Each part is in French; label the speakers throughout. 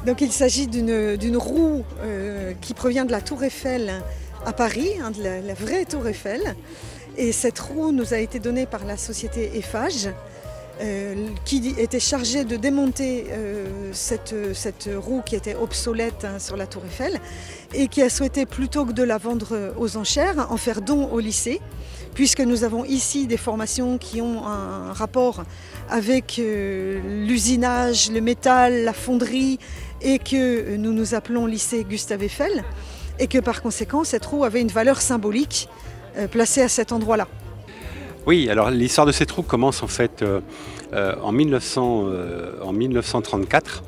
Speaker 1: Donc il s'agit d'une roue qui provient de la Tour Eiffel à Paris, de la vraie Tour Eiffel. Et cette roue nous a été donnée par la société Eiffage, qui était chargée de démonter cette roue qui était obsolète sur la Tour Eiffel et qui a souhaité, plutôt que de la vendre aux enchères, en faire don au lycée, puisque nous avons ici des formations qui ont un rapport avec l'usinage, le métal, la fonderie, et que nous nous appelons lycée Gustave Eiffel, et que par conséquent cette roue avait une valeur symbolique placée à cet endroit-là.
Speaker 2: Oui, alors l'histoire de cette roue commence en fait en 1934.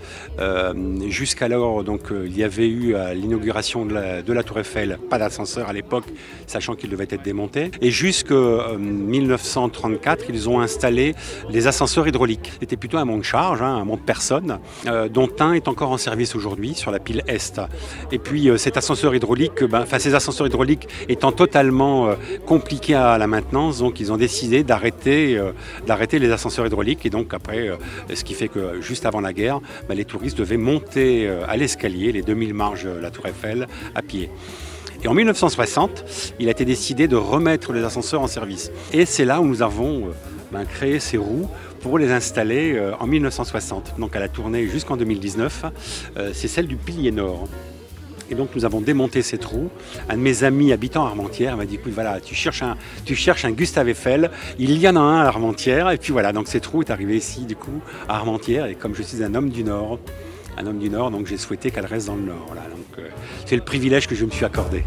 Speaker 2: Jusqu'alors, il y avait eu à l'inauguration de la Tour Eiffel, pas d'ascenseur à l'époque, sachant qu'il devait être démonté. Et jusqu'en 1934, ils ont installé les ascenseurs hydrauliques. C'était plutôt un monte-charge, un monte-personne, dont un est encore en service aujourd'hui sur la pile Est. Et puis cet ascenseur hydraulique, ces ascenseurs hydrauliques étant totalement compliqués à la maintenance, donc ils ont décidé d'arrêter les ascenseurs hydrauliques. Et donc après, ce qui fait que juste avant la guerre, les touristes devaient monter à l'escalier, les 2000 marches de la Tour Eiffel, à pied. Et en 1960, il a été décidé de remettre les ascenseurs en service. Et c'est là où nous avons créé ces roues pour les installer en 1960. Donc elle a tourné jusqu'en 2019. C'est celle du pilier nord. Et donc nous avons démonté cette roue. Un de mes amis habitant à Armentières m'a dit, écoute, voilà, tu cherches un Gustave Eiffel, il y en a un à Armentières. Et puis voilà, donc cette roue est arrivée ici du coup à Armentières. Et comme je suis un homme du Nord, donc j'ai souhaité qu'elle reste dans le Nord. Voilà, donc c'est le privilège que je me suis accordé.